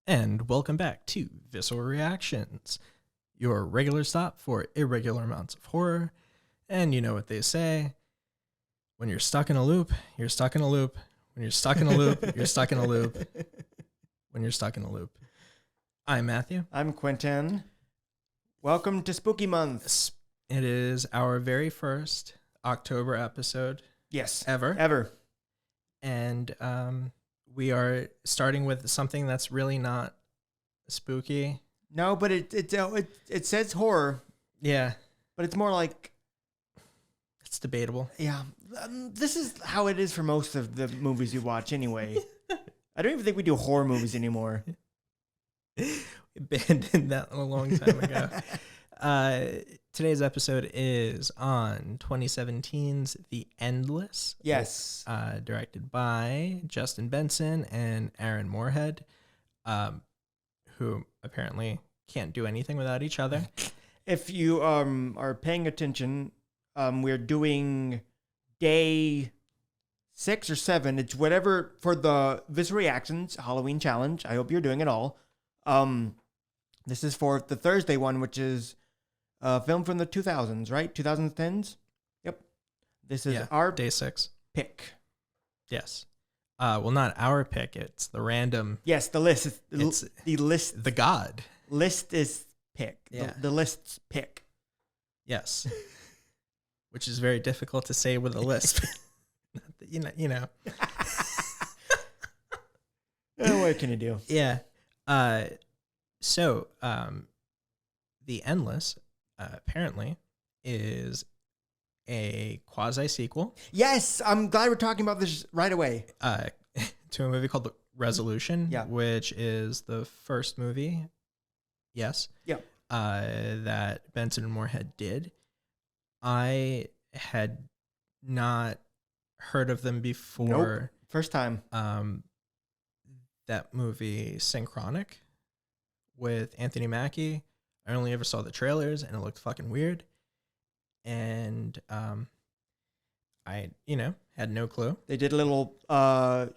And welcome back to Visceral Reactions, your regular stop for irregular amounts of horror. And you know what they say, when you're stuck in a loop, you're stuck in a loop. When you're stuck in a loop, you're stuck in a loop. When you're stuck in a loop. I'm Matthew. I'm Quinton. Welcome to Spooky Month. It is our very first October episode. Yes. Ever. And we are starting with something that's really not spooky. No, but it says horror. Yeah. But it's more like... It's debatable. Yeah. This is how it is for most of the movies you watch anyway. I don't even think we do horror movies anymore. We abandoned that a long time ago. Today's episode is on 2017's The Endless. Yes. Directed by Justin Benson and Aaron Moorehead, who apparently can't do anything without each other. If you are paying attention, we're doing day 6 or 7. It's whatever for the Visceral Reactions Halloween Challenge. I hope you're doing it all. This is for the Thursday one, which is a film from the 2000s, right? 2010s? Yep. This is our day 6 pick. Yes. Well, not our pick. It's the random. Yes, the list. It's the list. The God. List is pick. Yeah. The list's pick. Yes. Which is very difficult to say with a lisp. you know. Oh, what can you do? Yeah. So, The Endless, apparently, is a quasi-sequel. Yes, I'm glad we're talking about this right away. To a movie called Resolution, yeah. Which is the first movie, yes, yeah, that Benson and Moorehead did. I had not heard of them before. Nope. First time. That movie Synchronic with Anthony Mackie. I only ever saw the trailers and it looked fucking weird. And I, had no clue. They did a little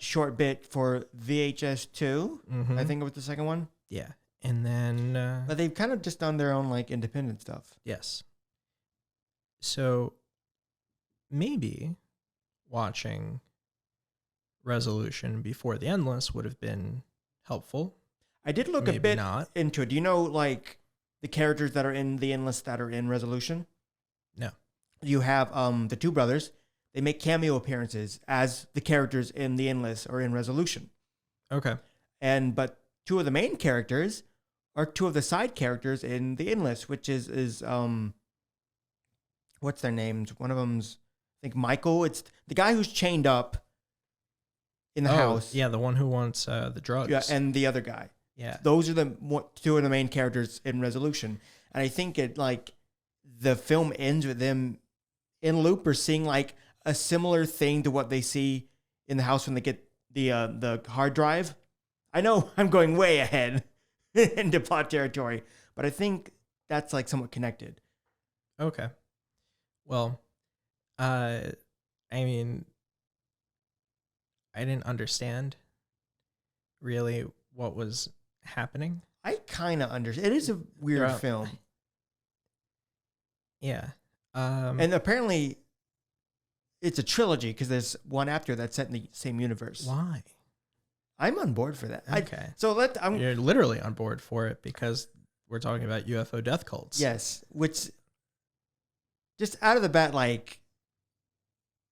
short bit for VHS 2. Mm-hmm. I think it was the second one. Yeah. And then but they've kind of just done their own like independent stuff. Yes. So maybe watching Resolution before The Endless would have been helpful. I did look maybe a bit not. into it. Do you know like the characters that are in The Endless that are in Resolution? No. You have the two brothers. They make cameo appearances as the characters in The Endless or in Resolution. Okay. But two of the main characters are two of the side characters in The Endless, which is what's their names? One of them's, I think, Michael. It's the guy who's chained up in the house. Yeah, the one who wants the drugs. Yeah, and the other guy. Yeah. Those are two of the main characters in Resolution. And I think the film ends with them in loop or seeing like a similar thing to what they see in the house when they get the hard drive. I know I'm going way ahead into plot territory, but I think that's like somewhat connected. Okay. Well, I mean, I didn't understand really what was happening. I kind of understand. It is a weird film. Yeah. And apparently it's a trilogy because there's one after that's set in the same universe. Why? I'm on board for that. Okay. You're literally on board for it because we're talking about UFO death cults. Yes. Which, just out of the bat, like,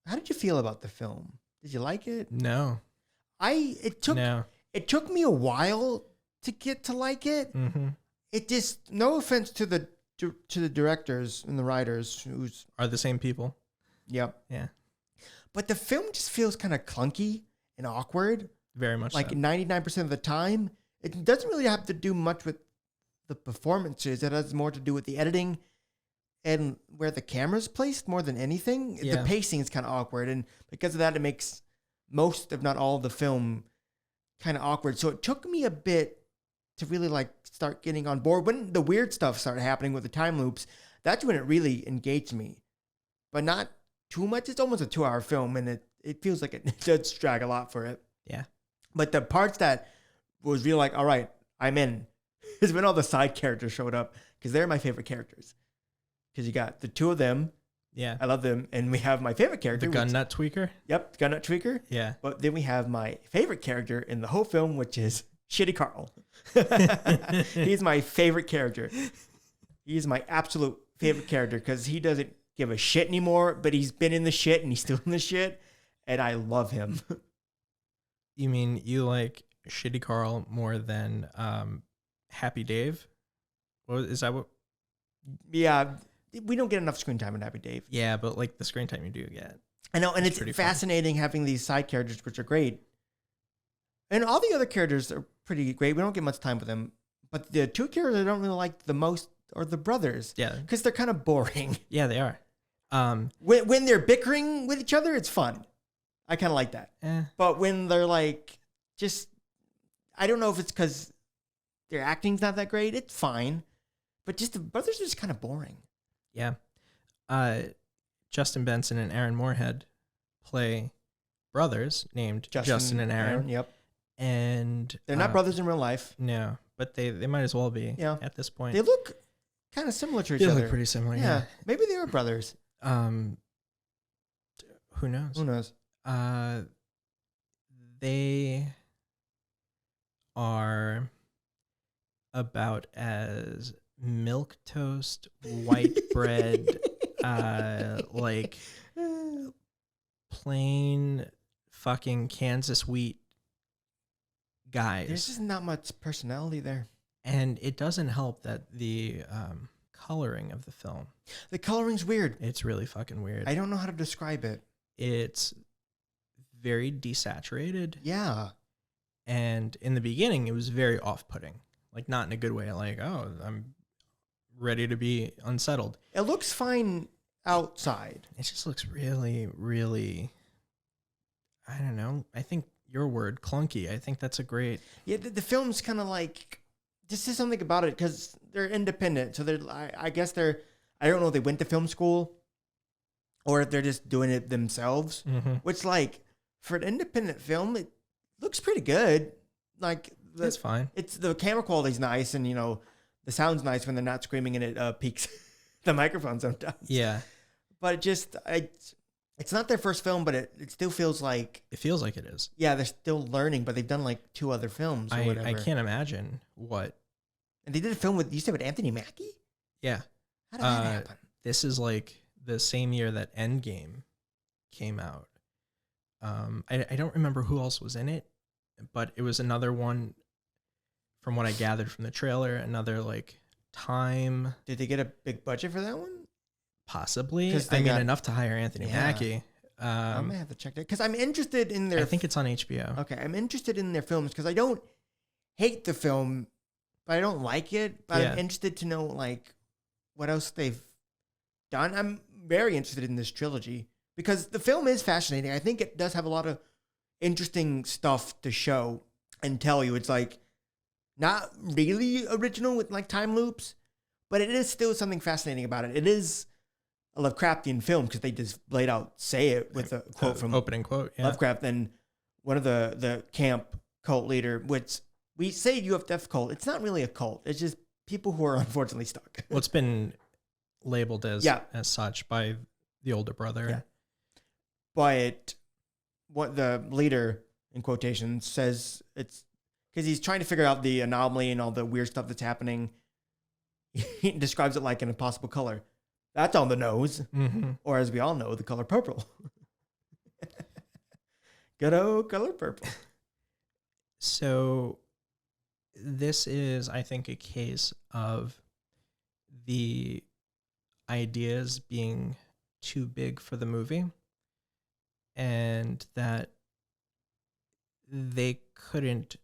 how did you feel about the film? Did you like it? No. It took me a while to get to like it. Mm-hmm. It just, no offense to the directors and the writers who's are the same people. Yep. Yeah. But the film just feels kind of clunky and awkward. Very much like so. 99% of the time. It doesn't really have to do much with the performances. It has more to do with the editing and where the camera's placed more than anything. Yeah. The pacing is kind of awkward. And because of that, it makes most, if not all, of the film kind of awkward. So it took me a bit to really like start getting on board. When the weird stuff started happening with the time loops, that's when it really engaged me. But not too much. It's almost a 2-hour film, and it feels like it does drag a lot for it. Yeah. But the parts that was really like, all right, I'm in. Is when all the side characters showed up, because they're my favorite characters. Because you got the two of them. Yeah. I love them. And we have my favorite character. The gun nut tweaker? Yep, gun nut tweaker. Yeah. But then we have my favorite character in the whole film, which is Shitty Carl. He's my favorite character. He's my absolute favorite character because he doesn't give a shit anymore, but he's been in the shit and he's still in the shit. And I love him. You mean you like Shitty Carl more than Happy Dave? Is that what? Yeah. We don't get enough screen time in Happy Dave. Yeah, but like the screen time you do get. I know, and it's pretty fascinating having these side characters, which are great. And all the other characters are pretty great. We don't get much time with them. But the two characters I don't really like the most are the brothers. Yeah. Because they're kind of boring. Yeah, they are. When they're bickering with each other, it's fun. I kind of like that. But when they're like, just, I don't know if it's because their acting's not that great. It's fine. But just the brothers are just kind of boring. Yeah. Justin Benson and Aaron Moorehead play brothers named Justin and Aaron. Yep. And they're not brothers in real life. No, but they might as well be at this point. They look kind of similar to each other. They look pretty similar, yeah. Maybe they were brothers. Who knows? Who knows? They are about as milquetoast, white bread, like plain fucking Kansas wheat guys. There's just not much personality there. And it doesn't help that the coloring of the film. The coloring's weird. It's really fucking weird. I don't know how to describe it. It's very desaturated. Yeah. And in the beginning, it was very off-putting. Like, not in a good way. Like, oh, I'm ready to be unsettled. It looks fine outside. It just looks really, really, I don't know. I think your word, clunky. I think that's a great... Yeah, the film's kind of like... Just say something about it because they're independent. So I guess they're... I don't know if they went to film school or if they're just doing it themselves. Mm-hmm. Which, like, for an independent film, it looks pretty good. Like... It's fine. It's the camera quality's nice, and the sound's nice when they're not screaming and it peaks the microphone sometimes. Yeah, but it's not their first film, but it still feels like it feels like it is. Yeah, they're still learning, but they've done like 2 other films. Or whatever. I can't imagine what. And they did a film with Anthony Mackie. Yeah, how did that happen? This is like the same year that Endgame came out. I don't remember who else was in it, but it was another one. From what I gathered from the trailer, another like time. Did they get a big budget for that one? Possibly. I mean, enough to hire Anthony Mackie. I may have to check that because I'm interested in their. I think it's on HBO. Okay, I'm interested in their films because I don't hate the film, but I don't like it. But I'm interested to know like what else they've done. I'm very interested in this trilogy because the film is fascinating. I think it does have a lot of interesting stuff to show and tell you. It's like. Not really original with like time loops, but it is still something fascinating about it. It is a Lovecraftian film because they just laid out say it with a quote from opening quote Lovecraft. And one of the camp cult leader, which we say UFF cult, it's not really a cult. It's just people who are unfortunately stuck. Well, it's been labeled as such by the older brother. Yeah. But what the leader in quotation says it's. Because he's trying to figure out the anomaly and all the weird stuff that's happening. He describes it like an impossible color. That's on the nose. Mm-hmm. Or as we all know, the color purple. Good old color purple. So this is, I think, a case of the ideas being too big for the movie. And that they couldn't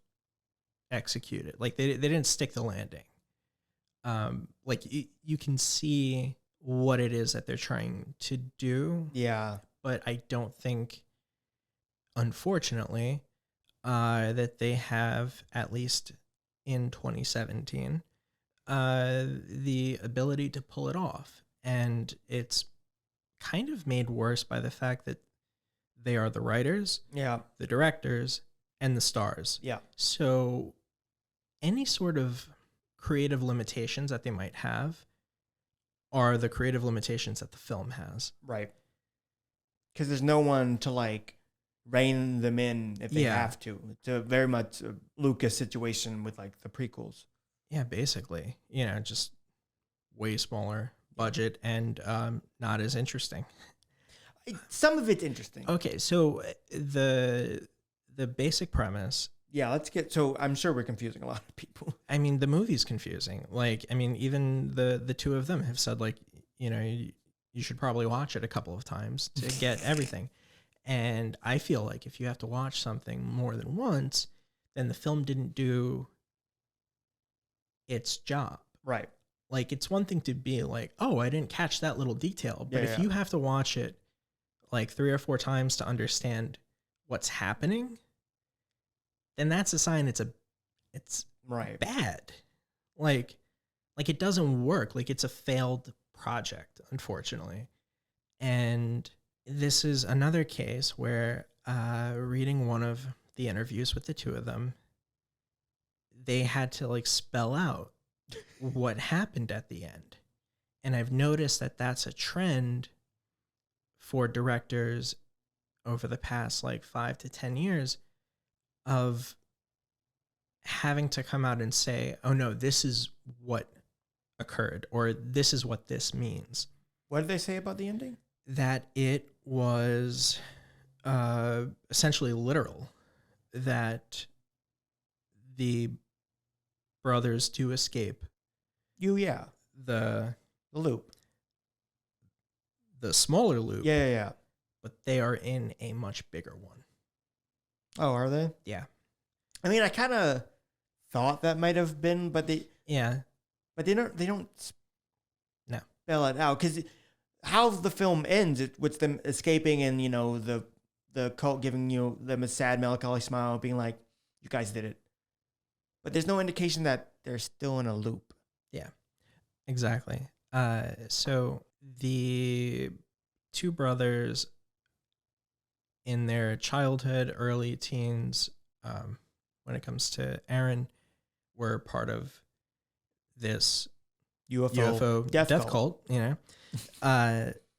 execute it. Like they didn't stick the landing. Like you can see what it is that they're trying to do. Yeah. But I don't think, unfortunately, that they have, at least in 2017, the ability to pull it off. And it's kind of made worse by the fact that they are the writers, the directors, and the stars. Yeah. So any sort of creative limitations that they might have are the creative limitations that the film has. Right. Because there's no one to like rein them in if they have to. It's a very much a Lucas situation with like the prequels. Yeah, basically. You know, just way smaller budget and not as interesting. Some of it's interesting. Okay, so the basic premise. Yeah, let's get. So I'm sure we're confusing a lot of people. I mean, the movie's confusing. Like, I mean, even the two of them have said, like, you know, you should probably watch it a couple of times to get everything. And I feel like if you have to watch something more than once, then the film didn't do its job. Right. Like, it's one thing to be like, oh, I didn't catch that little detail. But if you have to watch it like 3 or 4 times to understand what's happening, then that's a sign it's right. bad. Like it doesn't work. Like, it's a failed project, unfortunately. And this is another case where reading one of the interviews with the two of them, they had to like spell out what happened at the end. And I've noticed that that's a trend for directors over the past like 5 to 10 years of having to come out and say, oh no, this is what occurred, or this is what this means. What did they say about the ending? That it was essentially literal, that the brothers do escape the loop, the smaller loop. Yeah. But they are in a much bigger one. Oh, are they? Yeah. I mean, I kind of thought that might have been, but they don't no spell it out, because how the film ends, with them escaping and, you know, the cult giving them a sad, melancholy smile, being like, "You guys did it," but there's no indication that they're still in a loop. Yeah, exactly. So the two brothers in their childhood, early teens, when it comes to Aaron, were part of this UFO death cult, you know.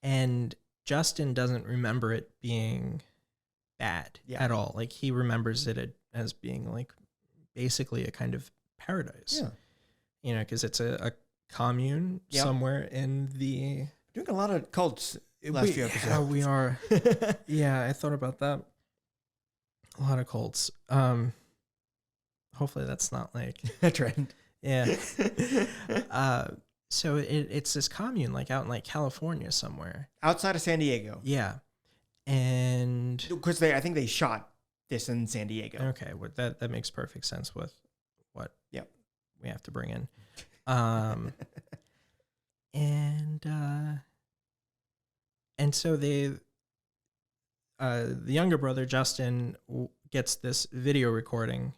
And Justin doesn't remember it being bad at all. Like, he remembers it as being like basically a kind of paradise. Yeah. You know, because it's a commune somewhere in the... Doing a lot of cults last few episodes. Yeah, we are. Yeah, I thought about that. A lot of cults. Hopefully that's not like a trend. Yeah. So it's this commune like out in like California somewhere. Outside of San Diego. Yeah. And because I think they shot this in San Diego. Okay, well, that makes perfect sense with what we have to bring in. And so the younger brother Justin gets this video recording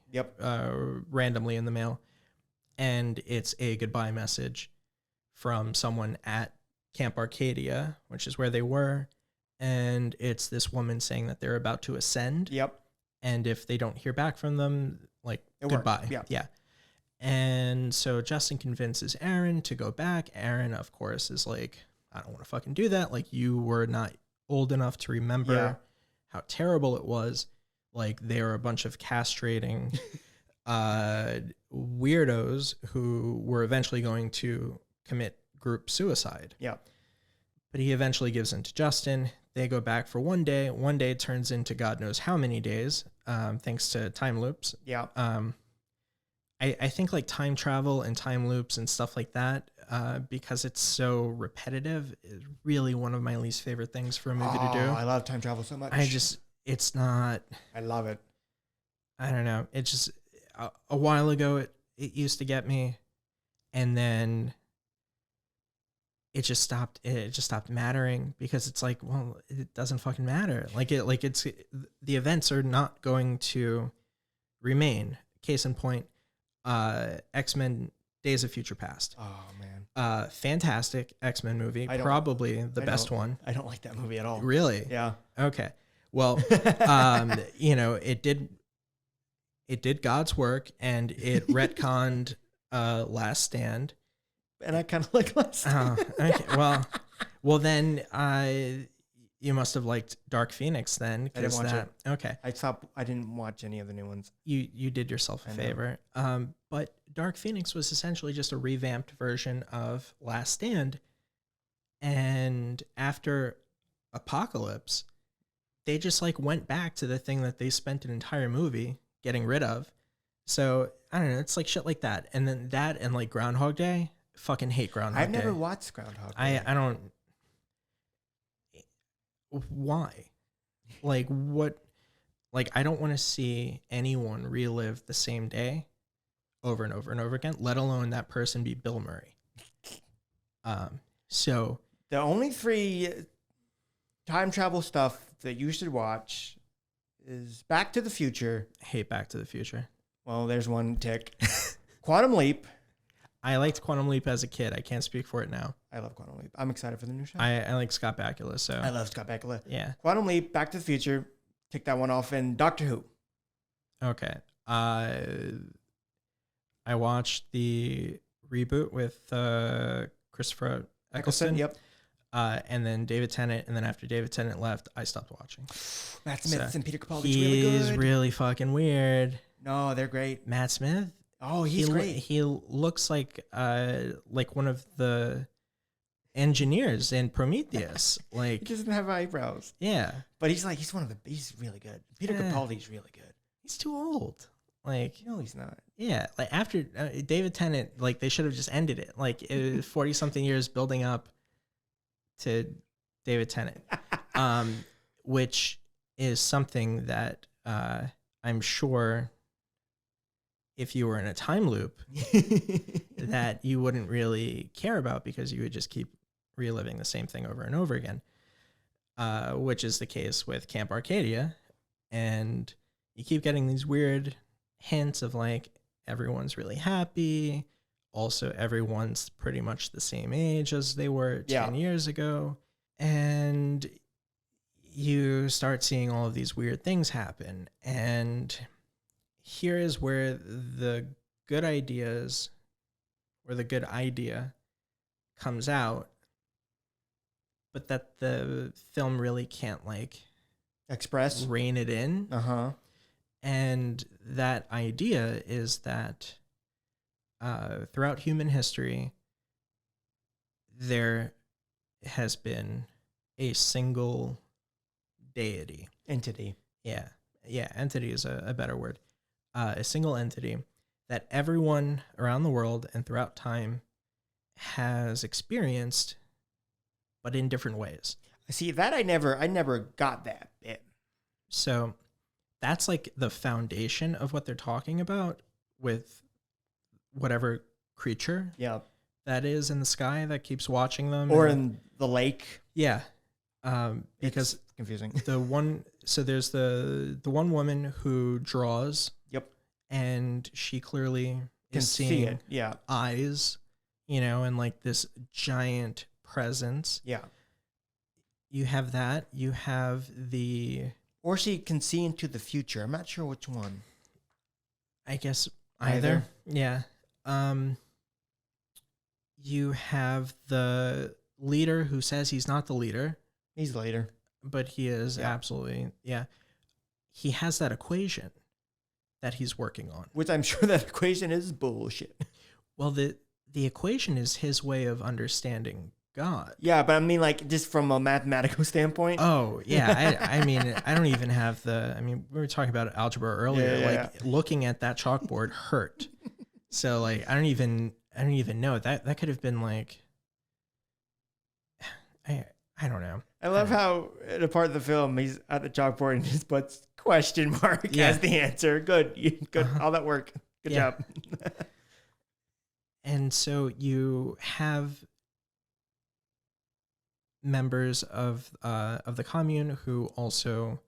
randomly in the mail, and it's a goodbye message from someone at Camp Arcadia, which is where they were, and it's this woman saying that they're about to ascend. And if they don't hear back from them, like, goodbye. Yeah. And so Justin convinces Aaron to go back. Aaron, of course, is like, I don't want to fucking do that. Like, you were not old enough to remember how terrible it was. Like, they were a bunch of castrating weirdos who were eventually going to commit group suicide. But he eventually gives in to Justin. They go back for one day. One day turns into God knows how many days, thanks to time loops. I think like time travel and time loops and stuff like that, because it's so repetitive, is really one of my least favorite things for a movie to do. I love time travel so much. It's not. I love it. I don't know. It just, a while ago, it used to get me, and then it just stopped mattering, because it's like, well, it doesn't fucking matter. The events are not going to remain. Case in point, X-Men Days of Future Past. Oh man. Fantastic X-Men movie. Probably the best one. I don't like that movie at all. Really? Yeah. Okay. Well, you know, it it did God's work, and it retconned Last Stand. And I kind of like Last Stand. Okay. Well, then you must have liked Dark Phoenix then. I didn't watch it. Okay. I didn't watch any of the new ones. You did yourself a favor. But Dark Phoenix was essentially just a revamped version of Last Stand. And after Apocalypse, they just like went back to the thing that they spent an entire movie getting rid of. So I don't know. It's like shit like that. And then that and like Groundhog Day. Fucking hate Groundhog Day. I've never watched Groundhog Day. I don't. Why? Like what? Like I don't want to see anyone relive the same day over and over and over again, let alone that person be Bill Murray. So the only 3 time travel stuff that you should watch is Back to the Future. I hate Back to the Future. Well, there's one tick. Quantum Leap. I liked Quantum Leap as a kid. I can't speak for it now. I love Quantum Leap. I'm excited for the new show. I like Scott Bakula, so I love Scott Bakula. Yeah. Quantum Leap, Back to the Future. Tick that one off. And Doctor Who. Okay. I watched the reboot with Christopher Eccleston. Yep. And then David Tennant, and then after David Tennant left, I stopped watching. Matt Smith and Peter Capaldi's really good. He's really fucking weird. No, they're great. Matt Smith? Oh, he's great. He looks like one of the engineers in Prometheus. Like he doesn't have eyebrows. Yeah. But he's really good. Peter Capaldi's really good. He's too old. Like no, he's not. Yeah, like after David Tennant, like they should have just ended it. Like it was 40 something years building up to David Tennant, which is something that I'm sure if you were in a time loop that you wouldn't really care about because you would just keep reliving the same thing over and over again, which is the case with Camp Arcadia. And you keep getting these weird hints of like everyone's really happy. Also, everyone's pretty much the same age as they were 10 years ago. And you start seeing all of these weird things happen. And here is where the good ideas or the good idea comes out, but that the film really can't like express, rein it in. And that idea is that throughout human history, there has been a single deity. Entity. Yeah, entity is a better word. A single entity that everyone around the world and throughout time has experienced, but in different ways. See, that I never got that bit. So that's like the foundation of what they're talking about with whatever creature that is in the sky that keeps watching them. Or in the lake. Yeah. Because it's confusing. There's the one woman who draws. Yep. And she clearly is seeing eyes, and like this giant presence. Yeah. You have that. You have or she can see into the future. I'm not sure which one. I guess either. Yeah. You have the leader who says he's not the leader. He's the leader. But he is absolutely, He has that equation that he's working on. Which I'm sure that equation is bullshit. Well, the equation is his way of understanding God. Yeah, but I mean, like, just from a mathematical standpoint. Oh, yeah. I mean, I don't even have we were talking about algebra earlier. Looking at that chalkboard hurt. So, like, I don't even know. That could have been, like, I don't know. I love how in a part of the film, he's at the chalkboard and just puts question mark as the answer. Good. Good. All that work. Good job. And so you have members of the commune who also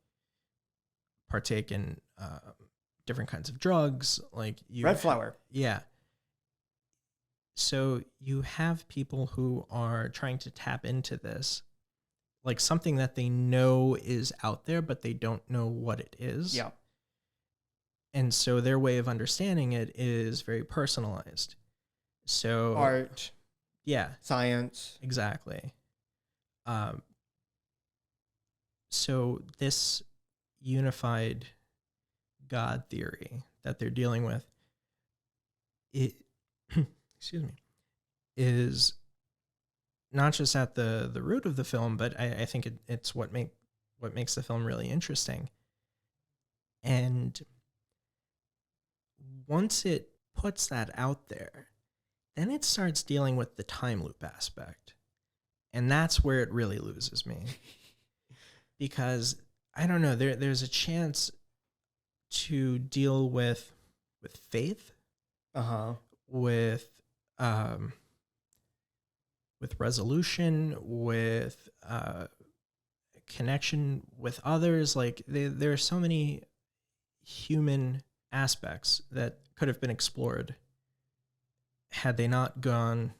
partake in different kinds of drugs, like red flower. Yeah. So you have people who are trying to tap into this, like something that they know is out there, but they don't know what it is. Yeah. And so their way of understanding it is very personalized. So Art, yeah, science. exactly. Um, so this unified God theory that they're dealing with, it excuse me, is not just at the root of the film, but I think it's what makes the film really interesting. And once it puts that out there, then it starts dealing with the time loop aspect. And that's where it really loses me. Because I don't know, there's a chance to deal with faith, with resolution, with connection with others. Like there are so many human aspects that could have been explored had they not gone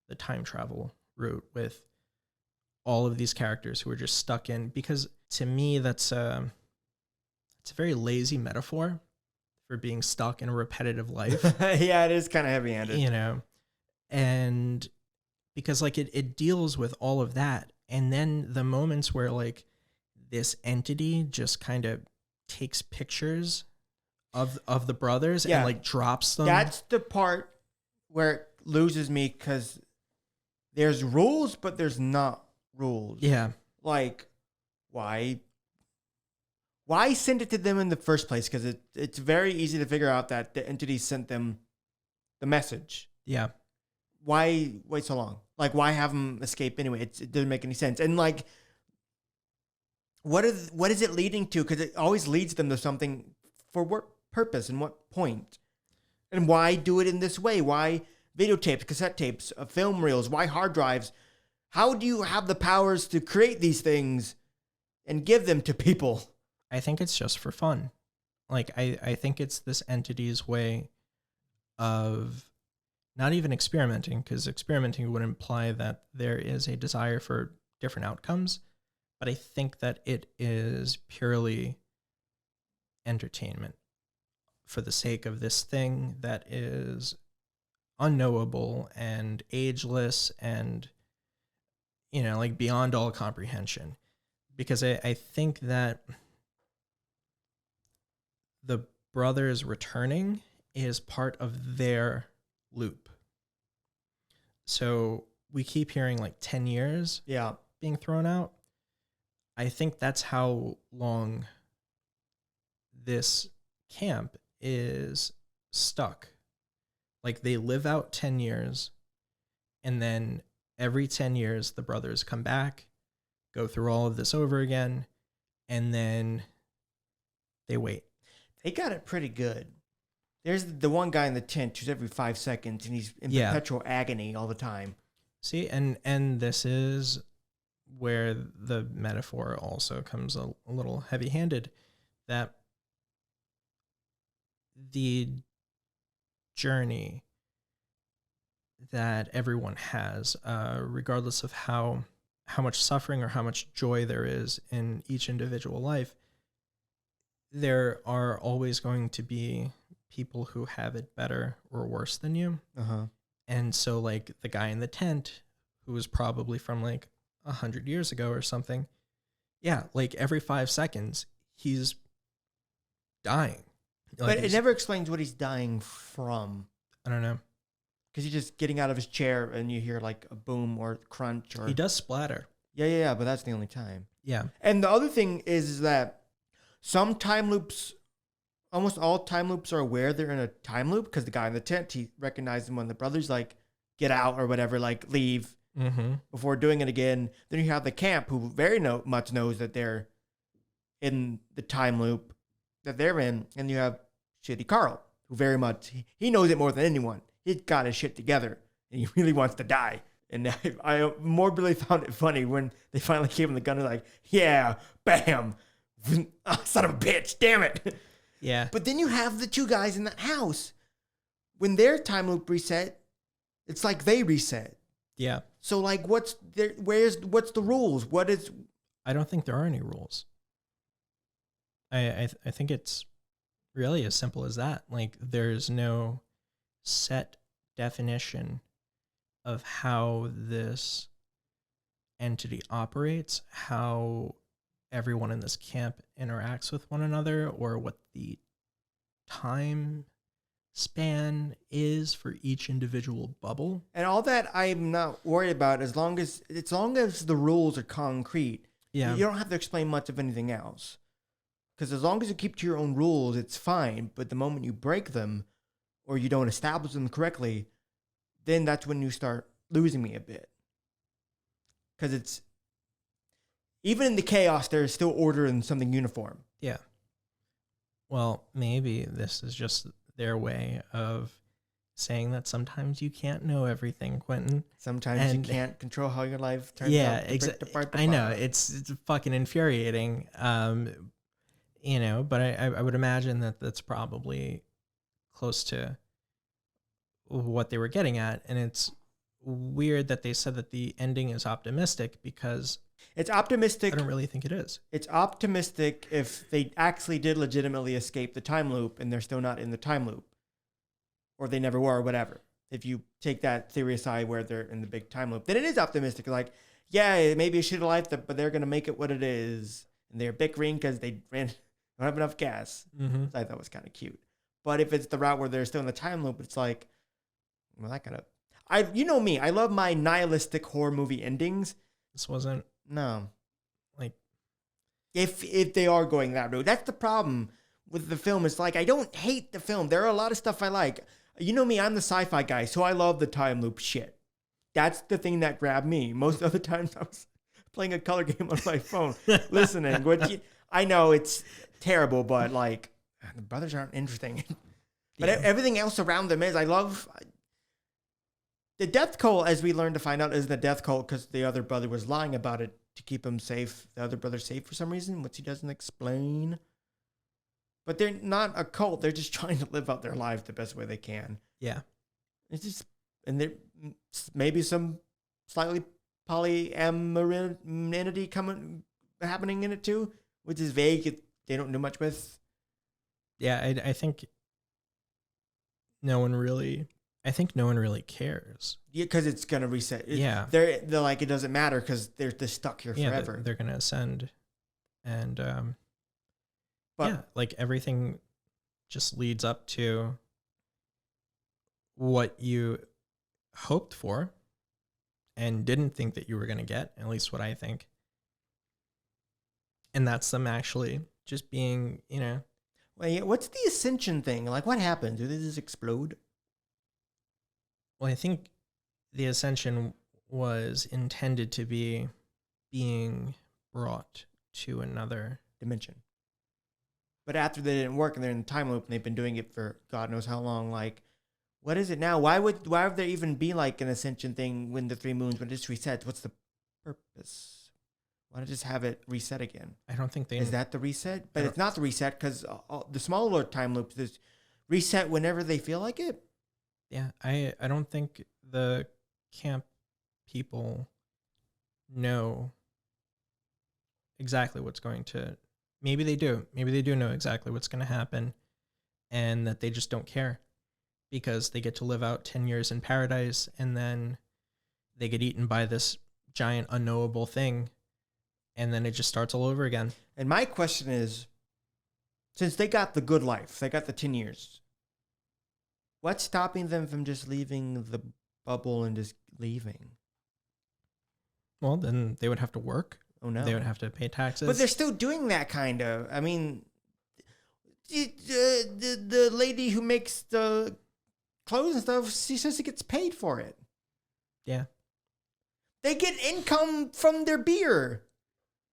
the time travel route with all of these characters who are just stuck in. Because to me, it's a very lazy metaphor for being stuck in a repetitive life. Yeah, it is kind of heavy-handed. You know, and because like it deals with all of that, and then the moments where like this entity just kind of takes pictures of the brothers and like drops them. That's the part where it loses me, because there's rules, but there's not rules. Yeah. Like, why send it to them in the first place? Because it's very easy to figure out that the entity sent them the message. Yeah. Why wait so long? Like, why have them escape anyway? It doesn't make any sense. And like, what is it leading to? Because it always leads them to something. For what purpose and what point? And why do it in this way? Why videotapes, cassette tapes, film reels? Why hard drives? How do you have the powers to create these things and give them to people? I think it's just for fun. Like, I think it's this entity's way of not even experimenting, because experimenting would imply that there is a desire for different outcomes. But I think that it is purely entertainment for the sake of this thing that is unknowable and ageless and, you know, like beyond all comprehension. Because I think that the brothers returning is part of their loop. So we keep hearing like 10 years being thrown out. I think that's how long this camp is stuck. Like, they live out 10 years, and then every 10 years the brothers come back, go through all of this over again, and then they wait. They got it pretty good. There's the one guy in the tent who's every 5 seconds, and he's in perpetual agony all the time. See, and this is where the metaphor also comes a little heavy-handed, that the journey that everyone has, regardless of how much suffering or how much joy there is in each individual life, there are always going to be people who have it better or worse than you. And so, like, the guy in the tent, who was probably from like 100 years ago or something, like every 5 seconds he's dying. Like, but it never explains what he's dying from. I don't know. Because he's just getting out of his chair and you hear like a boom or crunch. Or he does splatter. Yeah, but that's the only time. Yeah. And the other thing is that some time loops, almost all time loops, are aware they're in a time loop, because the guy in the tent, he recognized him when the brother's like, get out or whatever, like leave before doing it again. Then you have the camp, who very much knows that they're in the time loop that they're in. And you have Shitty Carl, who very much, he knows it more than anyone. He's got his shit together and he really wants to die. And I morbidly found it funny when they finally gave him the gun and like, yeah, bam, oh, son of a bitch, damn it. Yeah. But then you have the two guys in that house. When their time loop reset, it's like they reset. Yeah. So like, what's the rules? I don't think there are any rules. I think it's really as simple as that. Like, there's no set definition of how this entity operates, how everyone in this camp interacts with one another, or what the time span is for each individual bubble. And all that I'm not worried about as long as the rules are concrete. Yeah. You don't have to explain much of anything else. Because as long as you keep to your own rules, it's fine. But the moment you break them or you don't establish them correctly, then that's when you start losing me a bit. Because it's, even in the chaos, there's still order and something uniform. Yeah. Well, maybe this is just their way of saying that sometimes you can't know everything, Quinton. Sometimes you can't control how your life turns out. Yeah, exactly. I know. It's fucking infuriating. But I would imagine that that's probably close to what they were getting at. And it's weird that they said that the ending is optimistic, because it's optimistic. I don't really think it is. It's optimistic if they actually did legitimately escape the time loop and they're still not in the time loop, or they never were, or whatever. If you take that theory aside where they're in the big time loop, then it is optimistic. Like, yeah, maybe a shitty life, but they're going to make it what it is. And they're bickering because they don't have enough gas. Mm-hmm. I thought that was kind of cute. But if it's the route where they're still in the time loop, it's like, well, that kind of... You know me, I love my nihilistic horror movie endings. This wasn't... No. Like... If they are going that route. That's the problem with the film. It's like, I don't hate the film. There are a lot of stuff I like. You know me, I'm the sci-fi guy, so I love the time loop shit. That's the thing that grabbed me. Most other times I was playing a color game on my phone, listening. I know it's terrible, but like, the brothers aren't interesting. But Yeah. everything else around them is. I love... The death cult, as we learned to find out, is the death cult because the other brother was lying about it to keep him safe. The other brother's safe for some reason, which he doesn't explain. But they're not a cult. They're just trying to live out their lives the best way they can. Yeah. It's just... And there maybe some slightly polyamorinity happening in it too, which is vague. They don't do much with. Yeah, I think no one really cares. Yeah, because it's gonna reset. Yeah. They're like, it doesn't matter because they're stuck here Yeah, forever. they're gonna ascend, and But yeah, like everything just leads up to what you hoped for and didn't think that you were gonna get. At least what I think. And that's them actually just being, wait, what's the ascension thing? Like, what happens? Do they just explode? Well, I think the ascension was intended to be being brought to another Dimension. But after they didn't work and they're in the time loop and they've been doing it for God knows how long, like, what is it now? Why would there even be like an ascension thing when the 3 moons, when it just resets? What's the purpose? Why not just have it reset again? I don't think they... Is that the reset? But it's not the reset because the smaller time loops is reset whenever they feel like it. Yeah, I don't think the camp people know exactly what's going to... Maybe they do. Maybe they do know exactly what's going to happen, and that they just don't care because they get to live out 10 years in paradise, and then they get eaten by this giant unknowable thing, and then it just starts all over again. And my question is, since they got the good life, they got the 10 years, what's stopping them from just leaving the bubble and just leaving? Well, then they would have to work. Oh, no. They would have to pay taxes. But they're still doing that kind of. I mean, the lady who makes the clothes and stuff, she says she gets paid for it. Yeah. They get income from their beer.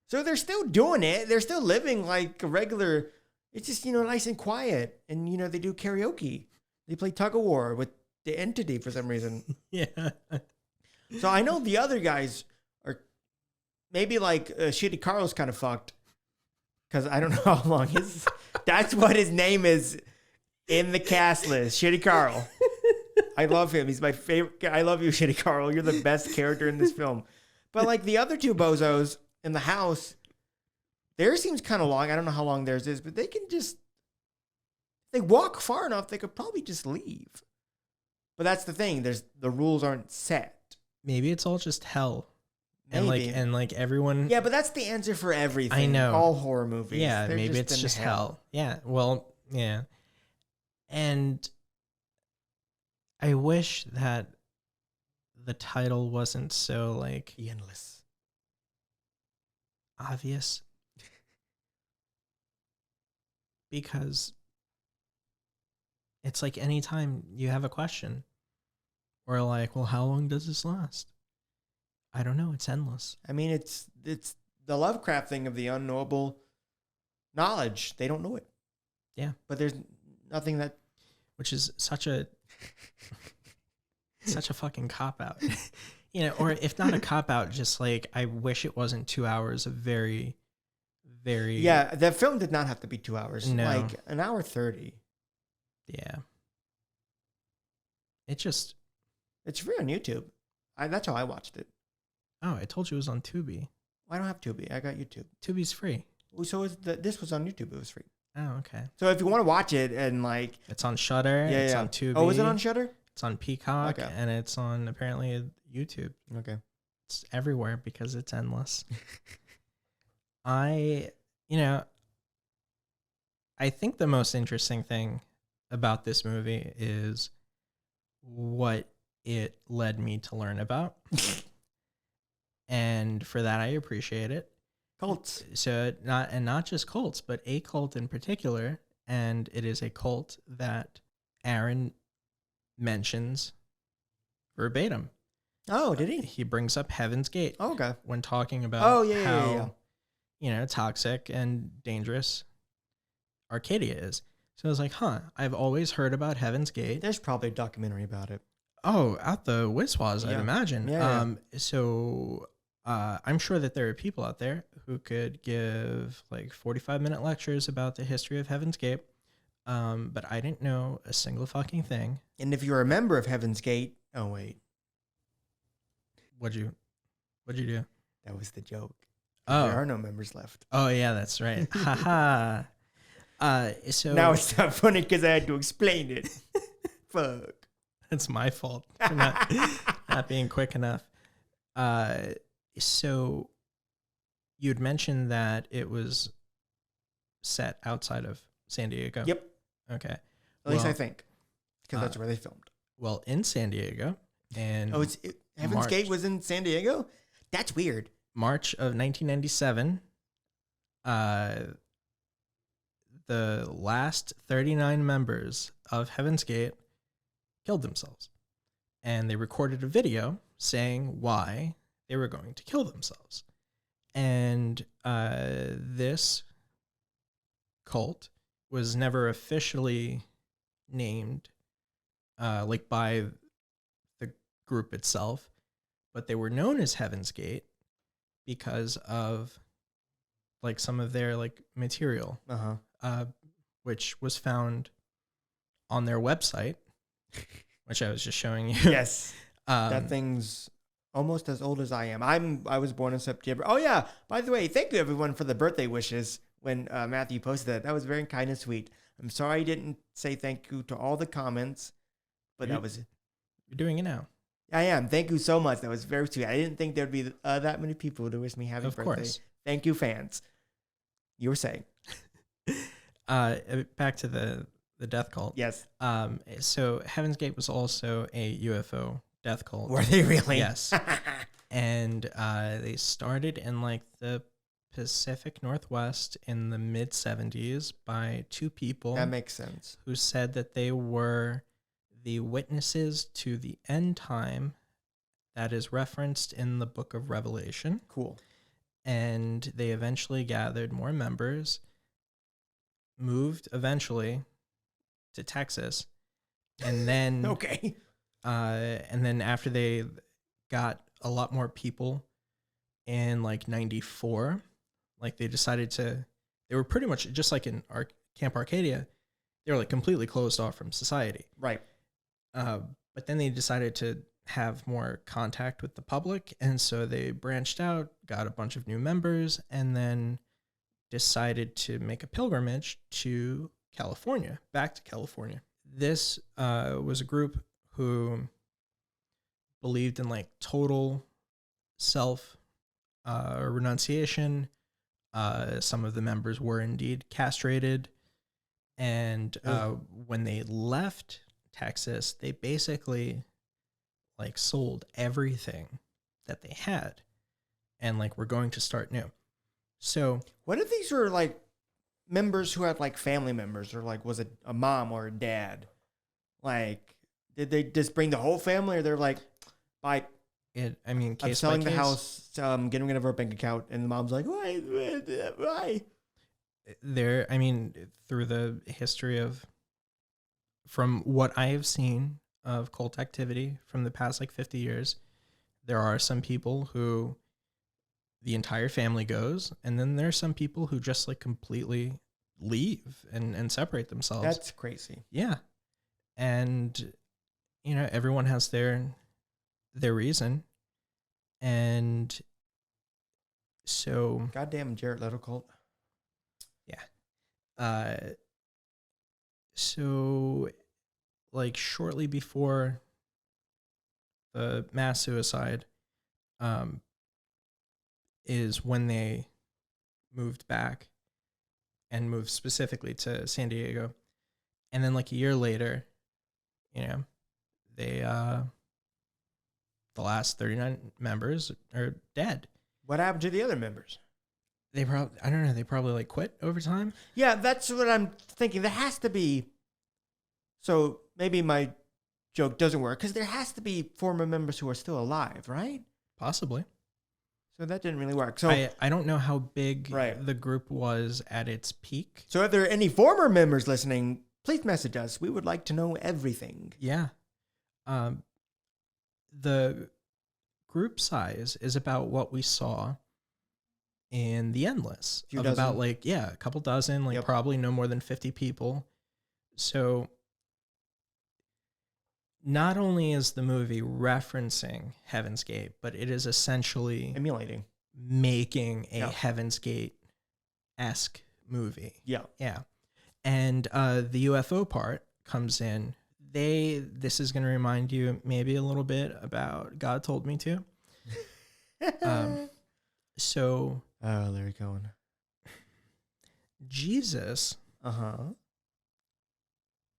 So they're still doing it. They're still living like a regular. It's just, nice and quiet. And, they do karaoke. They play tug of war with the entity for some reason. Yeah. So I know the other guys are maybe like Shitty Carl's kind of fucked. Because I don't know how long that's what his name is in the cast list. Shitty Carl. I love him. He's my favorite. I love you, Shitty Carl. You're the best character in this film. But like the other 2 bozos in the house, theirs seems kind of long. I don't know how long theirs is, but they can just they walk far enough, they could probably just leave. But that's the thing. The rules aren't set. Maybe it's all just hell. Maybe. And like everyone. Yeah, but that's the answer for everything. I know. All horror movies. Yeah, They're maybe it's in just hell. Yeah. Well, yeah. And I wish that the title wasn't so like The Endless. obvious. Because it's like anytime you have a question, or like, well, how long does this last? I don't know. It's endless. I mean, it's the Lovecraft thing of the unknowable knowledge. They don't know it. Yeah. But there's nothing that... Which is such a fucking cop out. Or if not a cop out, just like, I wish it wasn't 2 hours of very, very... Yeah, that film did not have to be 2 hours. No. Like, an hour 30. Yeah. It just... It's free on YouTube. That's how I watched it. Oh, I told you it was on Tubi. I don't have Tubi. I got YouTube. Tubi's free. So this was on YouTube. It was free. Oh, okay. So if you want to watch it and like... It's on Shudder. Yeah, it's yeah. on Tubi. Oh, is it on Shudder? It's on Peacock. Okay. And it's on, apparently, YouTube. Okay. It's everywhere because it's endless. I think the most interesting thing about this movie is what it led me to learn about. And for that, I appreciate it. Cults. So not just cults, but a cult in particular. And it is a cult that Aaron mentions verbatim. Oh, did he? He brings up Heaven's Gate. Oh, okay. When talking about how toxic and dangerous Arcadia is. So I was like, I've always heard about Heaven's Gate. There's probably a documentary about it. Oh, out the Wiswas, Yeah. I'd imagine. Yeah. So I'm sure that there are people out there who could give like 45-minute lectures about the history of Heaven's Gate. But I didn't know a single fucking thing. And if you're a member of Heaven's Gate... Oh, wait. What'd you do? That was the joke. Oh. There are no members left. Oh, yeah, that's right. Haha. So now it's not funny because I had to explain it. Fuck. It's my fault for not being quick enough. So you'd mentioned that it was set outside of San Diego. Yep. Okay. At least I think. Because that's where they filmed. Well, in San Diego. And Heaven's Gate was in San Diego? That's weird. March of 1997, the last 39 members of Heaven's Gate killed themselves. And they recorded a video saying why they were going to kill themselves. And this cult was never officially named like by the group itself, but they were known as Heaven's Gate because of like some of their like material, which was found on their website, which I was just showing you. Yes. That thing's almost as old as I am. I was born in September. Oh yeah. By the way, thank you everyone for the birthday wishes when Matthew posted that. That was very kind and sweet. I'm sorry I didn't say thank you to all the comments, but that was it. You're doing it now. I am. Thank you so much. That was very sweet. I didn't think there'd be that many people to wish me happy birthday. Of course. Thank you, fans. You were saying. Back to the death cult. Yes. So Heaven's Gate was also a UFO death cult. Were they really? Yes. And they started in like the Pacific Northwest in the mid 70s by two people. That makes sense. Who said that they were the witnesses to the end time that is referenced in the book of Revelation. Cool. And they eventually gathered more members, moved eventually to Texas, and then okay. And then after they got a lot more people in like 94, like they decided they were pretty much just like in Camp Arcadia, they were like completely closed off from society. Right. But then they decided to have more contact with the public, and so they branched out, got a bunch of new members, and then decided to make a pilgrimage to California, back to California. This was a group who believed in like total self renunciation. Some of the members were indeed castrated. And when they left Texas, they basically like sold everything that they had and like we're going to start new. So what if these were like members who had like family members, or like was it a mom or a dad? Like, did they just bring the whole family, or they're like, bye, case I'm selling by the case, house, getting rid of our bank account, and the mom's like, why? Through the history of, from what I have seen of cult activity from the past like 50 years, there are some people who the entire family goes, and then there's some people who just like completely leave and separate themselves. That's crazy. Yeah. And, everyone has their reason. And so. Goddamn Jared Leto cult. Yeah. So, like, shortly before the mass suicide, is when they moved back and moved specifically to San Diego. And then like a year later, they, the last 39 members are dead. What happened to the other members? They probably like quit over time. Yeah, that's what I'm thinking. There has to be. So maybe my joke doesn't work because there has to be former members who are still alive, right? Possibly. So that didn't really work. So I don't know how big the group was at its peak. So if there are any former members listening, please message us. We would like to know everything. Yeah. The group size is about what we saw in The Endless. Few of dozen. About like, a couple dozen, like probably no more than 50 people. So not only is the movie referencing Heaven's Gate, but it is essentially emulating, making a Heaven's Gate-esque movie. Yeah. Yeah. And the UFO part comes in. This is going to remind you maybe a little bit about God Told Me To. So. Oh, there you going. Jesus.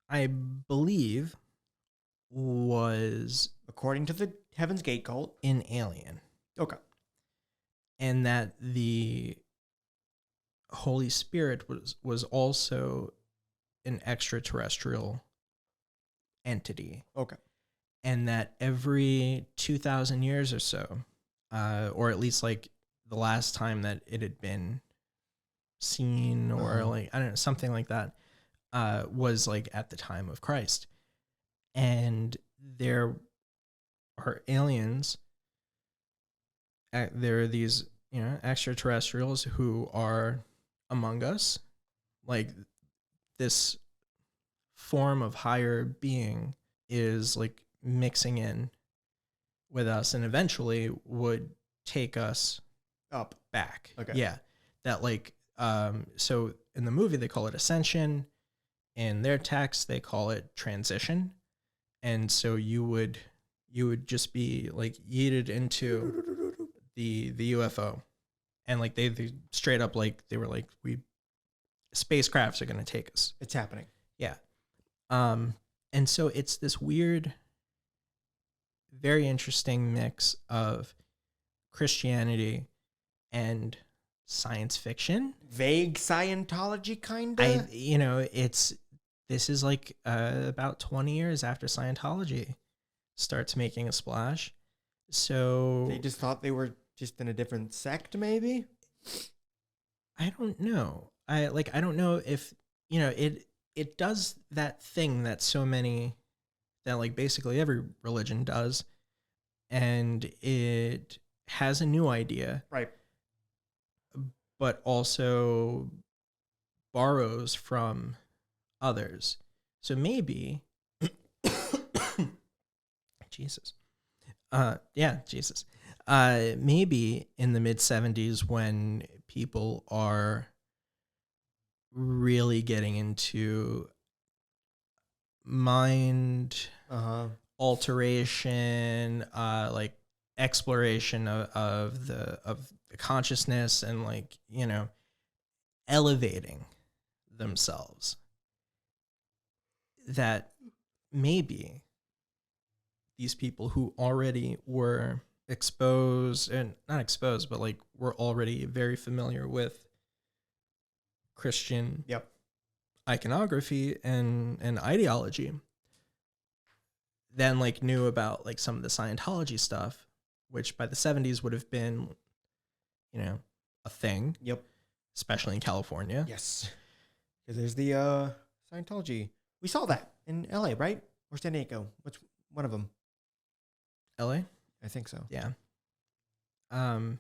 I believe was, according to the Heaven's Gate cult, an alien. Okay. And that the Holy Spirit was also an extraterrestrial entity. Okay. And that every 2,000 years or so, or at least like the last time that it had been seen, or like, I don't know, something like that, was like at the time of Christ. And there are aliens. There are these, extraterrestrials who are among us. Like, this form of higher being is like mixing in with us, and eventually would take us up back. Okay. Yeah. That like, so in the movie they call it ascension. In their text they call it transition. And so you would just be like yeeted into the UFO, and like they straight up, like they were like, spacecrafts are going to take us. It's happening. Yeah. And so it's this weird, very interesting mix of Christianity and science fiction. Vague Scientology kind of. This is like about 20 years after Scientology starts making a splash. So they just thought they were just in a different sect, maybe? I don't know. I don't know if, it does that thing that like basically every religion does. And it has a new idea. Right. But also borrows from others. So maybe Jesus. Jesus. Maybe in the mid 70s, when people are really getting into mind alteration, like exploration of the consciousness, and like, you know, elevating themselves, that maybe these people who already were exposed, and not exposed, but like were already very familiar with Christian iconography and ideology, then like knew about like some of the Scientology stuff, which by the 70s would have been, you know, a thing. Especially in California. Yes. Because there's the Scientology. We saw that in LA, right? Or San Diego? Which one of them? LA? I think so. Yeah. That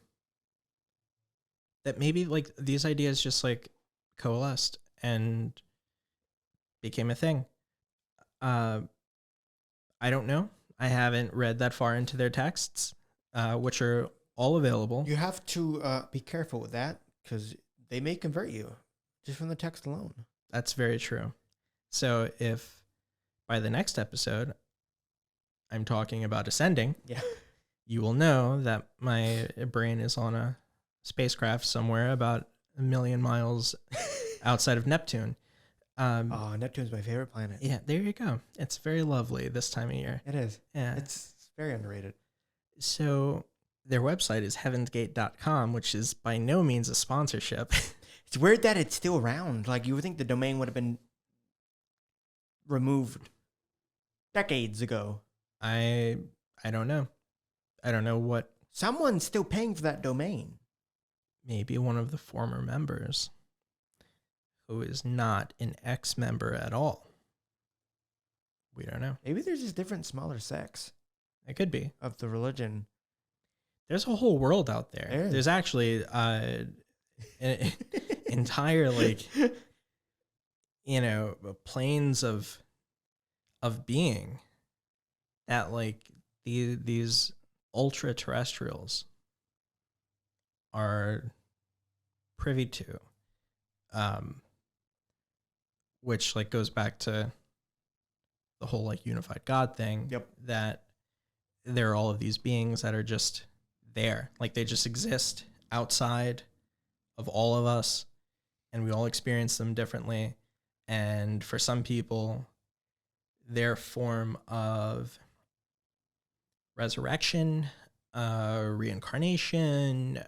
maybe like these ideas just like coalesced and became a thing. I don't know. I haven't read that far into their texts, which are all available. You have to be careful with that, because they may convert you just from the text alone. That's very true. So if by the next episode I'm talking about ascending, you will know that my brain is on a spacecraft somewhere about 1 million miles outside of Neptune. Neptune's my favorite planet. Yeah, there you go. It's very lovely this time of year. It is. Yeah. It's very underrated. So their website is heavensgate.com, which is by no means a sponsorship. It's weird that it's still around. Like, you would think the domain would have been removed decades ago. I don't know. I don't know what. Someone's still paying for that domain. Maybe one of the former members who is not an ex-member at all. We don't know. Maybe there's just different smaller sects. It could be. Of the religion. There's a whole world out there. There's actually an entire, like, you know, planes of being that, like, these ultra terrestrials are privy to, which like goes back to the whole like unified God thing. That there are all of these beings that are just there, like they just exist outside of all of us, and we all experience them differently. And for some people, their form of resurrection, reincarnation,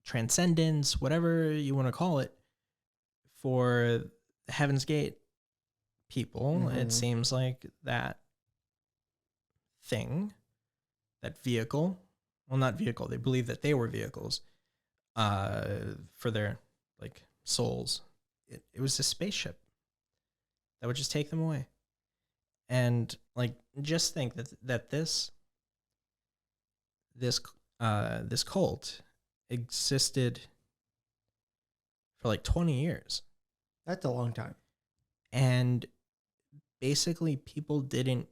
transcendence, whatever you want to call it, for the Heaven's Gate people, it seems like that thing, that vehicle, well, not vehicle, they believe that they were vehicles for their like souls. It was a spaceship that would just take them away. And like, just think that this cult existed for like 20 years. That's a long time. And basically people didn't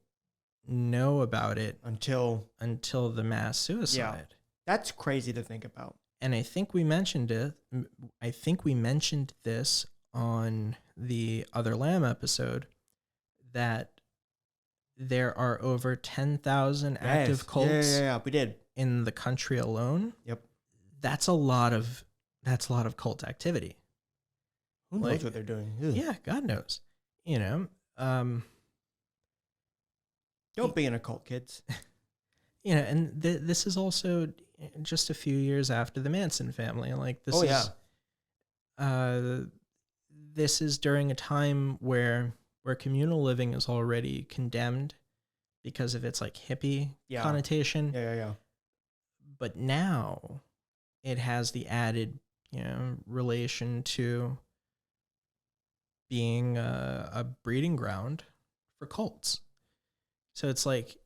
know about it until the mass suicide. Yeah. That's crazy to think about. And I think we mentioned it. I think we mentioned this on the Other Lamb episode, that there are over 10,000 active cults. Yeah, we did. In the country alone. Yep. That's a lot of cult activity. Who knows what they're doing? Ugh. Yeah, God knows. You know, don't be in a cult, kids. You know, and this is also just a few years after the Manson family. Like this this is during a time where communal living is already condemned because of its like hippie connotation. Yeah. But now it has the added, you know, relation to being a breeding ground for cults. So it's like,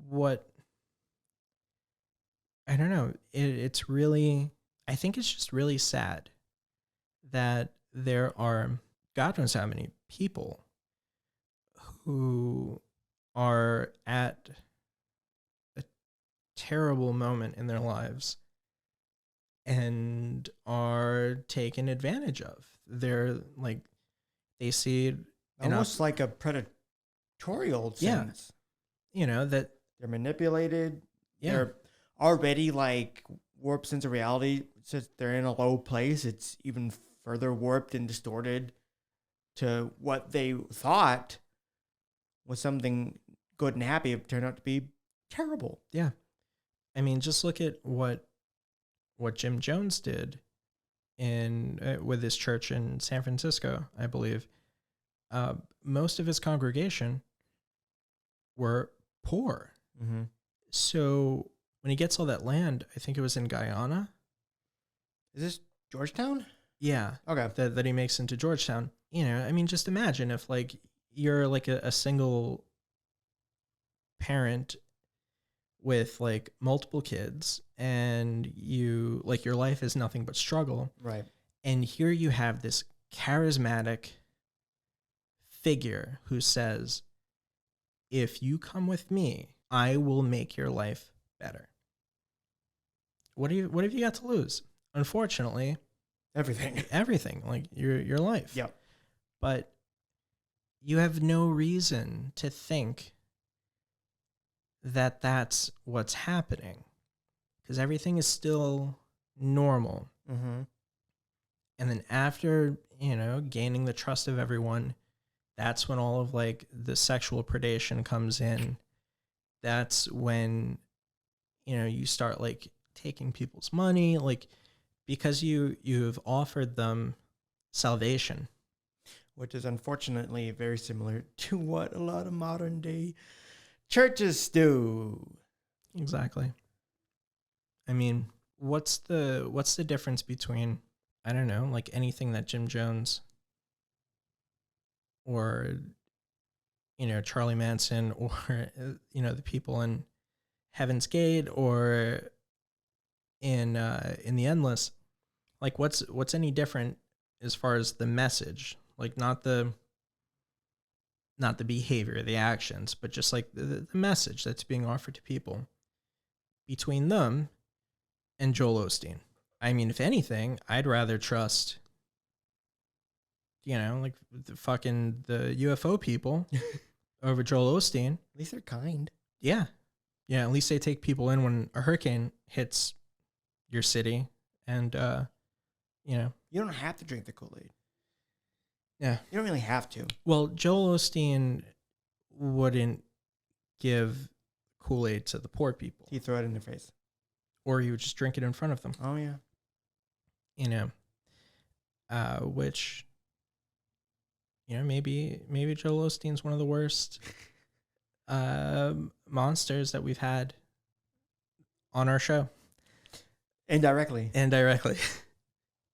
what, I don't know. It's really, I think it's just really sad that there are God knows how many people who are at a terrible moment in their lives and are taken advantage of. They're like, they see it almost like a predatorial sense. That They're manipulated. Yeah. They're already like warped sense of reality. Since they're in a low place, it's even further warped and distorted to what they thought was something good and happy. It turned out to be terrible. Yeah. I mean, just look at what Jim Jones did with his church in San Francisco, I believe. Most of his congregation were poor. Mm-hmm. So when he gets all that land, I think it was in Guyana. Is this Georgetown? Yeah. Okay. That he makes into Georgetown. I mean, just imagine if like you're like a single parent with like multiple kids and you like your life is nothing but struggle. Right. And here you have this charismatic figure who says, if you come with me, I will make your life better. What have you got to lose? Unfortunately, everything, like your life. Yep. But you have no reason to think that that's what's happening, because everything is still normal. Mm-hmm. And then after, gaining the trust of everyone, that's when all of like the sexual predation comes in. That's when, you start like taking people's money, like because you've offered them salvation. Which is unfortunately very similar to what a lot of modern day churches do. Exactly. I mean, what's the difference between, I don't know, like anything that Jim Jones or Charlie Manson or the people in Heaven's Gate or in the Endless, like what's any different as far as the message, like not the behavior, the actions, but just like the message that's being offered to people between them and Joel Osteen. I mean, if anything, I'd rather trust, like the UFO people over Joel Osteen. At least they're kind. Yeah. Yeah, at least they take people in when a hurricane hits your city and, You don't have to drink the Kool-Aid. Yeah. You don't really have to. Well, Joel Osteen wouldn't give Kool-Aid to the poor people. He'd throw it in their face. Or he would just drink it in front of them. Oh, yeah. Which, maybe Joel Osteen's one of the worst monsters that we've had on our show. Indirectly.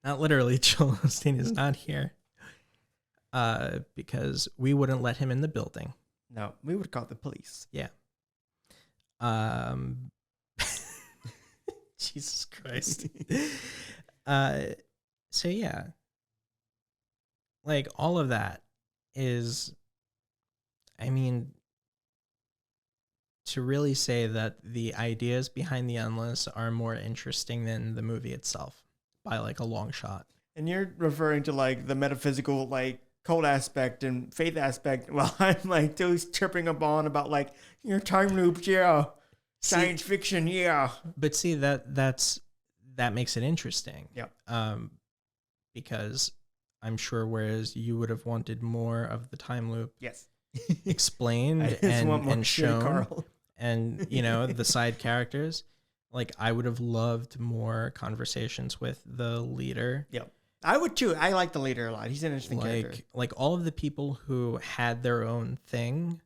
Not literally, Joel Osteen is not here. Because we wouldn't let him in the building. No, we would call the police. Yeah. Jesus Christ. So yeah. Like all of that is, I mean, to really say that the ideas behind the Endless are more interesting than the movie itself by like a long shot. And you're referring to like the metaphysical, like cult aspect and faith aspect. Well, I'm like those tripping up on about like your time loops, yeah. Science fiction, yeah. But see that makes it interesting. Yeah. Because I'm sure whereas you would have wanted more of the time loop. Yes. Explained and shown. Carl. And the side characters. Like I would have loved more conversations with the leader. Yep. I would too. I like the leader a lot. He's an interesting character. Like all of the people who had their own thing,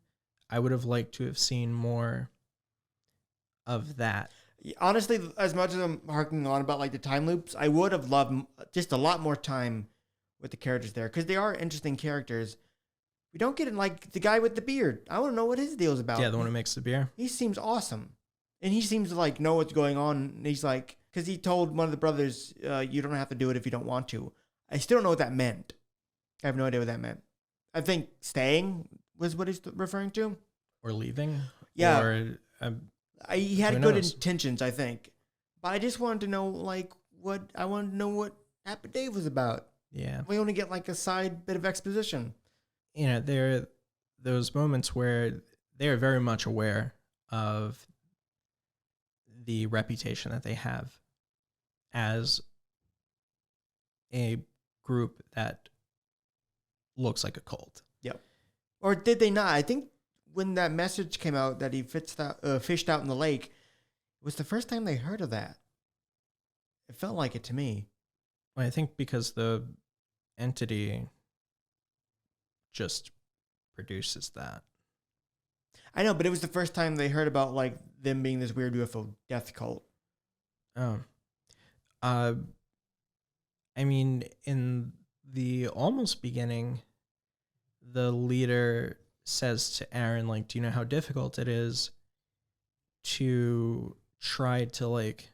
I would have liked to have seen more of that. Honestly, as much as I'm harking on about like the time loops, I would have loved just a lot more time with the characters there because they are interesting characters. We don't get it like the guy with the beard. I want to know what his deal's about. Yeah, the one who makes the beer. He seems awesome. And he seems to like know what's going on. And he's like, because he told one of the brothers, you don't have to do it if you don't want to. I still don't know what that meant. I have no idea what that meant. I think staying was what he's referring to. Or leaving. Yeah. Or he had good intentions, I think. But I just wanted to know, like, I wanted to know what Happy Dave was about. Yeah. We only get like a side bit of exposition. You know, there are those moments where they're very much aware of the reputation that they have as a group that looks like a cult. Yep. Or did they not? I think when that message came out that he fished out in the lake, it was the first time they heard of that. It felt like it to me. Well, I think because the entity just produces that. I know, but it was the first time they heard about like them being this weird UFO death cult. Oh. I mean, in the almost beginning, the leader says to Aaron, like, do you know how difficult it is to try to, like,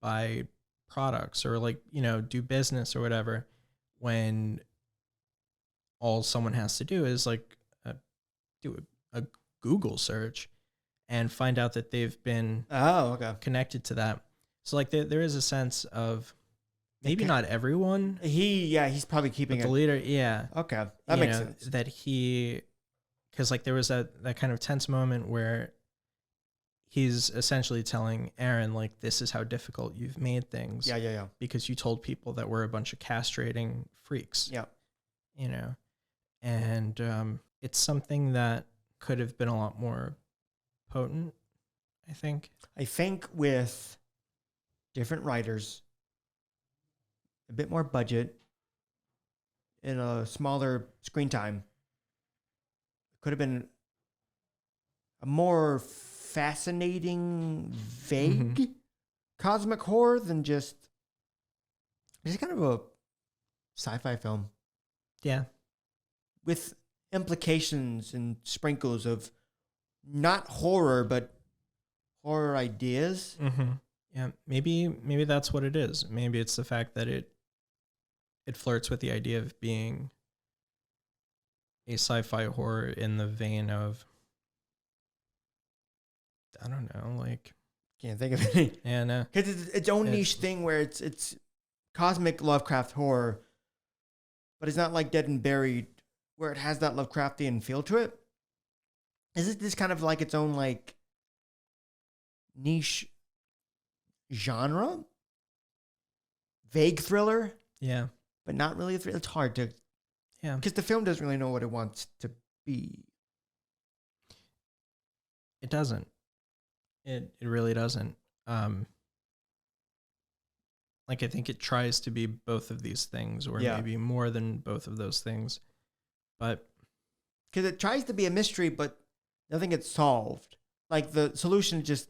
buy products or, like, you know, do business or whatever when all someone has to do is, like, do a Google search and find out that they've been connected to that. So, like, there is a sense of maybe not everyone. He's probably keeping the leader. Yeah. Okay. That makes sense. That because like there was that kind of tense moment where he's essentially telling Aaron, like, this is how difficult you've made things. Yeah. Because you told people that we're a bunch of castrating freaks. Yeah. You know, and it's something that could have been a lot more potent, I think. I think with different writers, a bit more budget, and a smaller screen time, it could have been a more fascinating, vague cosmic horror than just kind of a sci-fi film. Yeah. With implications and sprinkles of not horror, but horror ideas. Mm-hmm. Yeah, maybe that's what it is. Maybe it's the fact that it flirts with the idea of being a sci-fi horror in the vein of, I don't know, like, can't think of any. Yeah, no, because it's its own niche thing where it's cosmic Lovecraft horror, but it's not like Dead and Buried where it has that Lovecraftian feel to it. Is this kind of like its own like niche genre, vague thriller? Yeah, but not really a thriller. It's hard to, because the film doesn't really know what it wants to be. It doesn't. It really doesn't. Like, I think it tries to be both of these things, or maybe more than both of those things, but because it tries to be a mystery, but nothing gets solved. Like the solution is just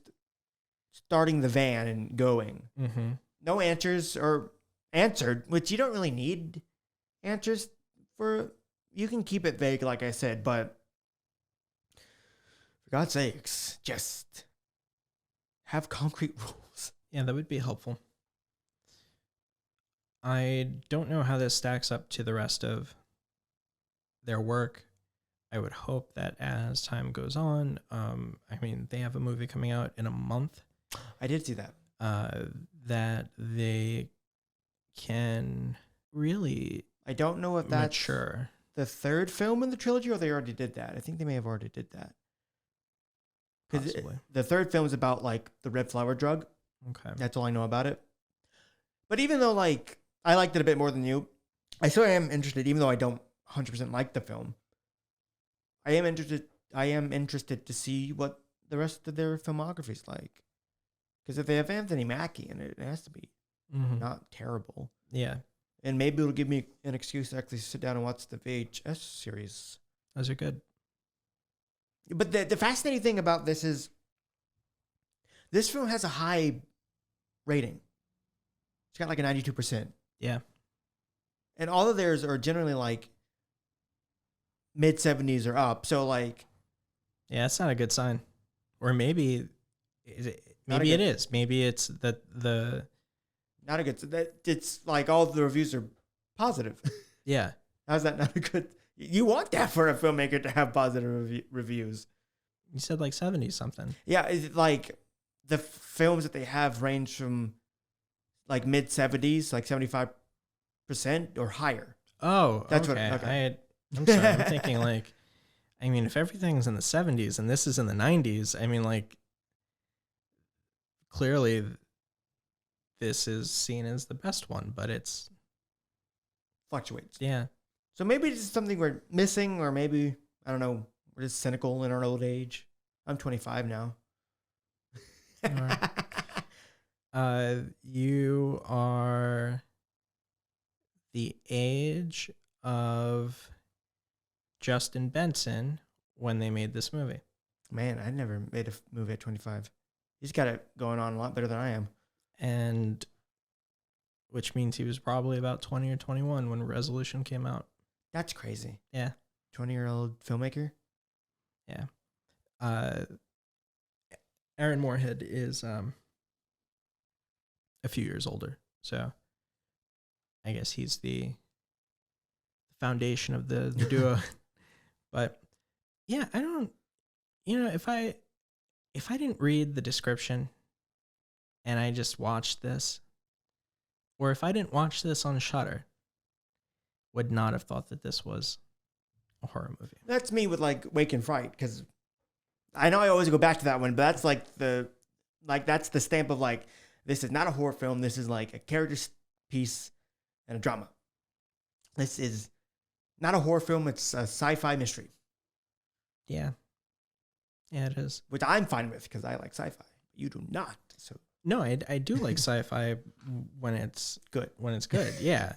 starting the van and going. Mm-hmm. No answers are answered, which you don't really need answers for. You can keep it vague, like I said, but for God's sakes, just have concrete rules. Yeah, that would be helpful. I don't know how this stacks up to the rest of their work. I would hope that as time goes on, I mean, they have a movie coming out in a month. I did see that. That they can really I don't know if that's mature. The third film in the trilogy, or they already did that. I think they may have already did that. Possibly. The third film is about like the red flower drug. Okay. That's all I know about it. But even though like I liked it a bit more than you, I still am interested, even though I don't 100% like the film. I am interested to see what the rest of their filmography is like. Because if they have Anthony Mackie in it, it has to be not terrible. Yeah. And maybe it'll give me an excuse to actually sit down and watch the VHS series. Those are good. But the fascinating thing about this is this film has a high rating. It's got like a 92%. Yeah. And all of theirs are generally like mid 70s or up. So like, yeah, that's not a good sign. Or maybe maybe it is. Maybe it's that the not a good. That it's like all the reviews are positive. Yeah. How's that not a good? You want that for a filmmaker to have positive reviews. You said like 70 something. Yeah, it's like the films that they have range from like mid 70s, like 75% or higher. Oh, That's okay. what. Okay. I'm sorry. I'm thinking like, I mean, if everything's in the 70s and this is in the 90s, I mean, like, clearly this is seen as the best one, but it's Fluctuates. yeah. So maybe it's something we're missing, or maybe, I don't know, we're just cynical in our old age. I'm 25 now. You are the age of Justin Benson when they made this movie. Man, I never made a movie at 25. He's got it going on a lot better than I am. And which means he was probably about 20 or 21 when Resolution came out. That's crazy. Yeah. 20-year-old filmmaker. Yeah. Aaron Moorehead is a few years older. So I guess he's the foundation of the duo. But yeah, I don't, if I didn't read the description and I just watched this, or if I didn't watch this on Shudder, would not have thought that this was a horror movie. That's me with like Wake and Fright, because I know I always go back to that one, but that's that's the stamp of like, this is not a horror film. This is like a character piece and a drama. This is not a horror film. It's a sci-fi mystery. Yeah. Yeah, it is. Which I'm fine with because I like sci-fi. You do not. So no, I do like sci-fi when it's good. When it's good, yeah.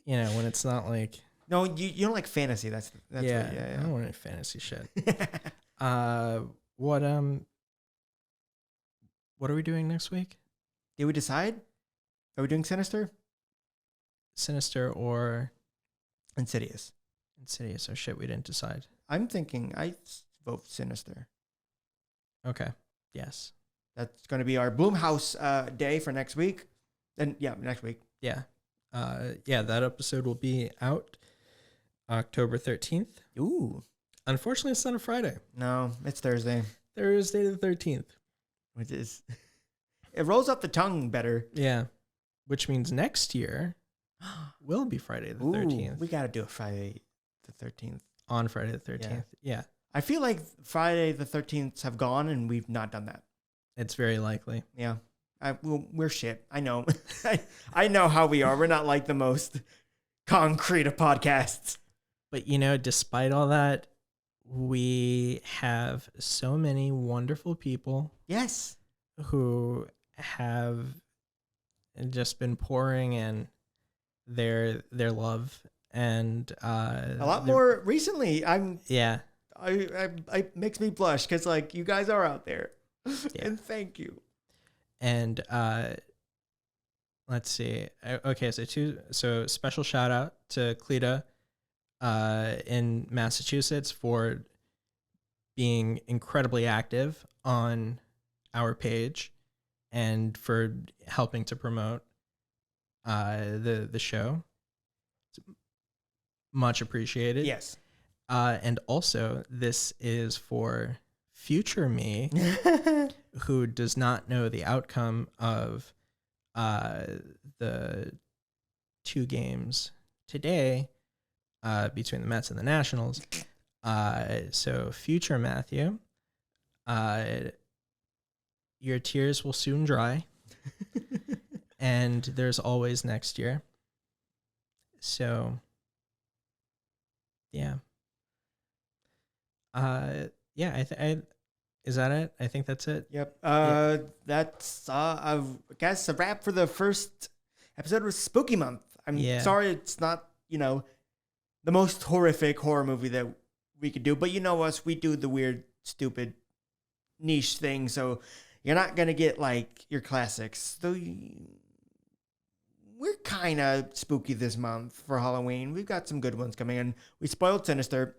When it's not like no, you don't like fantasy. That's yeah. What, yeah. I don't want any fantasy shit. What are we doing next week? Did we decide? Are we doing Sinister? Sinister or Insidious? Insidious. Oh shit, we didn't decide. I'm thinking I vote Sinister. Okay. Yes. That's going to be our Bloomhouse day for next week. And yeah, next week. Yeah. That episode will be out October 13th. Ooh. Unfortunately, it's not a Friday. No, it's Thursday. Thursday the 13th. Which is, it rolls up the tongue better. Yeah. Which means next year will be Friday the 13th. We got to do it Friday the 13th. On Friday the 13th. Yeah. I feel like Friday the 13th have gone and we've not done that. It's very likely. Yeah. We're shit. I know. I know how we are. We're not like the most concrete of podcasts. But, despite all that, we have so many wonderful people. Yes. Who have just been pouring in their love and a lot more recently. Yeah. I makes me blush because like you guys are out there. Yeah. And thank you. And let's see. Okay, so special shout out to Cleta in Massachusetts for being incredibly active on our page and for helping to promote the show. It's much appreciated. Yes. And also, this is for future me, who does not know the outcome of the two games today between the Mets and the Nationals. So, future Matthew, your tears will soon dry, and there's always next year. So, yeah. Is that it? I think that's it. Yep. That's I guess a wrap for the first episode of Spooky Month. I'm sorry it's not, the most horrific horror movie that we could do, but you know us, we do the weird, stupid niche thing, so you're not gonna get like your classics. So we're kind of spooky this month for Halloween. We've got some good ones coming in. We spoiled Sinister,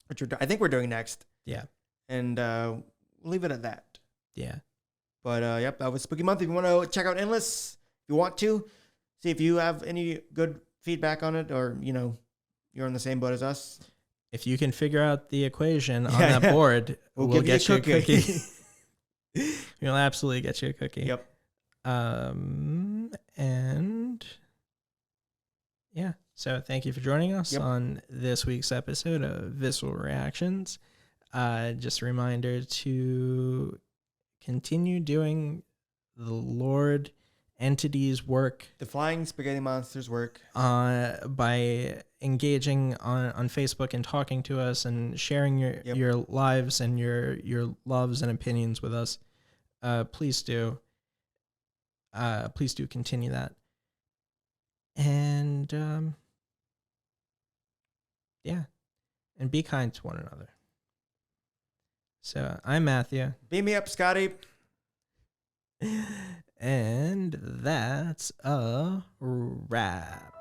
which I think we're doing next. Yeah. And we'll leave it at that. Yeah. But yep, that was Spooky Month. If you want to check out Endless, if you want to, see if you have any good feedback on it, or you're in the same boat as us. If you can figure out the equation on that board, we'll get you a cookie. We'll absolutely get you a cookie. Yep. And yeah, so thank you for joining us Yep. on this week's episode of Visceral Reactions. Just a reminder to continue doing the Lord entity's work, The Flying Spaghetti Monsters work. by engaging on Facebook and talking to us and sharing your lives and your loves and opinions with us. Please do continue that. And yeah, and be kind to one another. So I'm Matthew. Beam me up, Scotty. And that's a wrap.